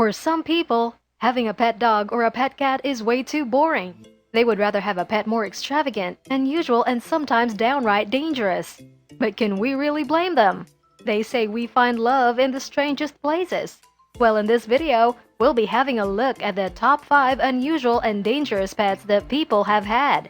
For some people, having a pet dog or a pet cat is way too boring. They would rather have a pet more extravagant, unusual, and sometimes downright dangerous. But can we really blame them? They say we find love in the strangest places. Well, in this video, we'll be having a look at the top 5 unusual and dangerous pets that people have had.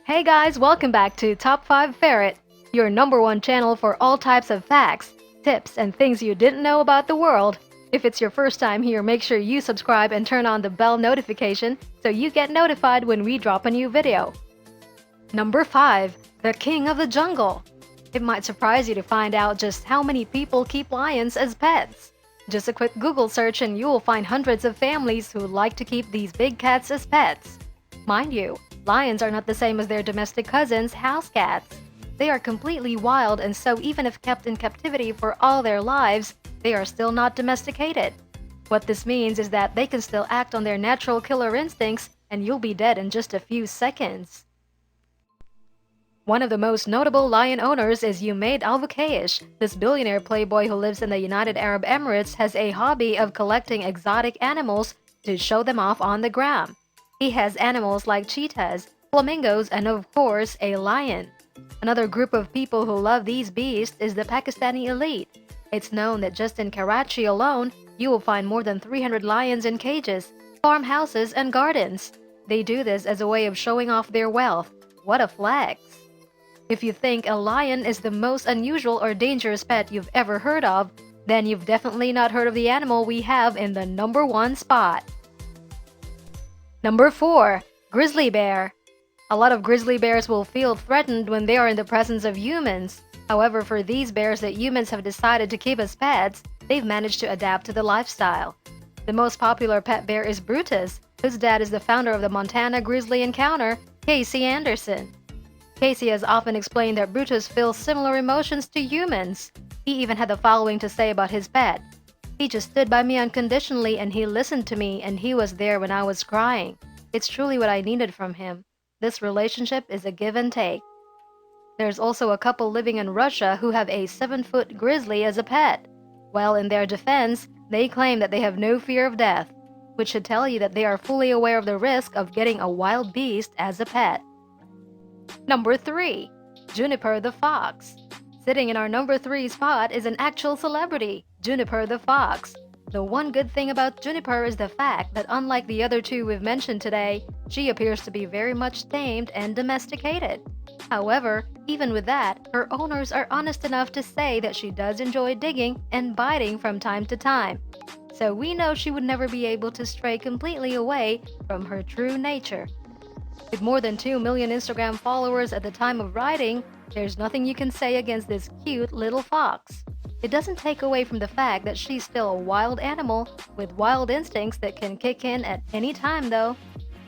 Hey guys, welcome back to Top 5 Ferret, your #1 channel for all types of facts, tips, and things you didn't know about the world. If it's your first time here, make sure you subscribe and turn on the bell notification so you get notified when we drop a new video. Number 5. The King of the Jungle. It might surprise you to find out just how many people keep lions as pets. Just a quick Google search and you'll find hundreds of families who like to keep these big cats as pets. Mind you, lions are not the same as their domestic cousins, house cats. They are completely wild, and so even if kept in captivity for all their lives, they are still not domesticated. What this means is that they can still act on their natural killer instincts and you'll be dead in just a few seconds. One of the most notable lion owners is Junaid Al-Vukaish. This billionaire playboy who lives in the United Arab Emirates has a hobby of collecting exotic animals to show them off on the gram. He has animals like cheetahs, flamingos, and of course, a lion. Another group of people who love these beasts is the Pakistani elite. It's known that just in Karachi alone, you will find more than 300 lions in cages, farmhouses, and gardens. They do this as a way of showing off their wealth. What a flex! If you think a lion is the most unusual or dangerous pet you've ever heard of, then you've definitely not heard of the animal we have in the #1 spot. Number 4. Grizzly Bear. A lot of grizzly bears will feel threatened when they are in the presence of humans. However, for these bears that humans have decided to keep as pets, they've managed to adapt to the lifestyle. The most popular pet bear is Brutus, whose dad is the founder of the Montana Grizzly Encounter, Casey Anderson. Casey has often explained that Brutus feels similar emotions to humans. He even had the following to say about his pet. "He just stood by me unconditionally and he listened to me and he was there when I was crying. It's truly what I needed from him. This relationship is a give and take." There's also a couple living in Russia who have a 7-foot grizzly as a pet. Well, in their defense, they claim that they have no fear of death, which should tell you that they are fully aware of the risk of getting a wild beast as a pet. Number 3. Juniper the Fox. Sitting in our number 3 spot is an actual celebrity, Juniper the Fox. The one good thing about Juniper is the fact that unlike the other two we've mentioned today, she appears to be very much tamed and domesticated. However, even with that, her owners are honest enough to say that she does enjoy digging and biting from time to time. So we know she would never be able to stray completely away from her true nature. With more than 2 million Instagram followers at the time of writing, there's nothing you can say against this cute little fox. It doesn't take away from the fact that she's still a wild animal with wild instincts that can kick in at any time though.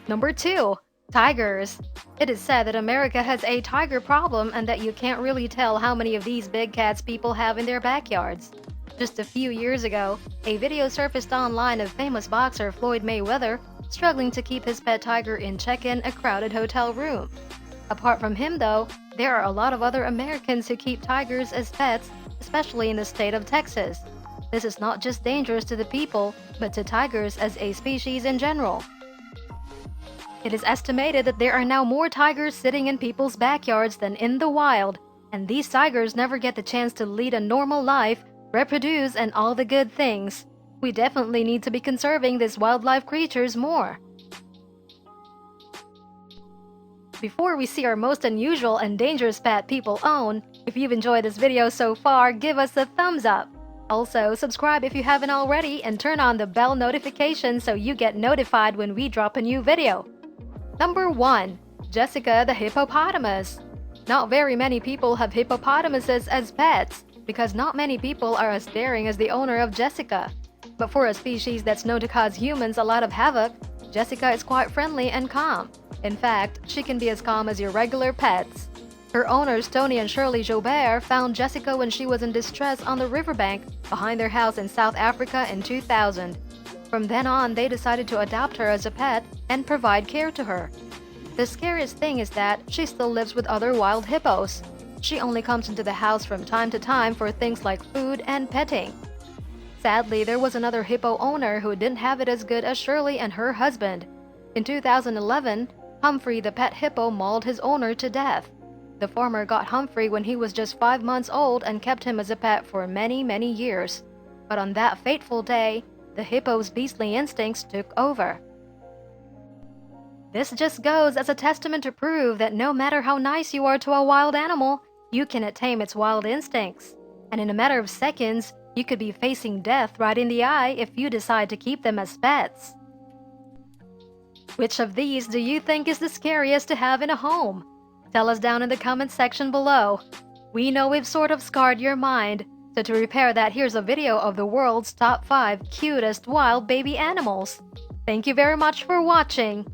Number 2. Tigers. It is said that America has a tiger problem and that you can't really tell how many of these big cats people have in their backyards. Just a few years ago, a video surfaced online of famous boxer Floyd Mayweather struggling to keep his pet tiger in check in a crowded hotel room. Apart from him though, there are a lot of other Americans who keep tigers as pets, especially in the state of Texas. This is not just dangerous to the people, but to tigers as a species in general. It is estimated that there are now more tigers sitting in people's backyards than in the wild, and these tigers never get the chance to lead a normal life, reproduce, and all the good things. We definitely need to be conserving these wildlife creatures more. Before we see our most unusual and dangerous pet people own, if you've enjoyed this video so far, give us a thumbs up. Also, subscribe if you haven't already and turn on the bell notification so you get notified when we drop a new video. Number 1. Jessica the Hippopotamus. Not very many people have hippopotamuses as pets because not many people are as daring as the owner of Jessica. But for a species that's known to cause humans a lot of havoc, Jessica is quite friendly and calm. In fact, she can be as calm as your regular pets. Her owners Tony and Shirley Joubert found Jessica when she was in distress on the riverbank behind their house in South Africa in 2000. From then on, they decided to adopt her as a pet and provide care to her. The scariest thing is that she still lives with other wild hippos. She only comes into the house from time to time for things like food and petting. Sadly, there was another hippo owner who didn't have it as good as Shirley and her husband. In 2011, Humphrey the pet hippo mauled his owner to death. The former got Humphrey when he was just 5 months old and kept him as a pet for many, many years. But on that fateful day, the hippo's beastly instincts took over. This just goes as a testament to prove that no matter how nice you are to a wild animal, you cannot tame its wild instincts. And in a matter of seconds, you could be facing death right in the eye if you decide to keep them as pets. Which of these do you think is the scariest to have in a home? Tell us down in the comment section below. We know we've sort of scarred your mind, so to repair that, here's a video of the world's top 5 cutest wild baby animals. Thank you very much for watching.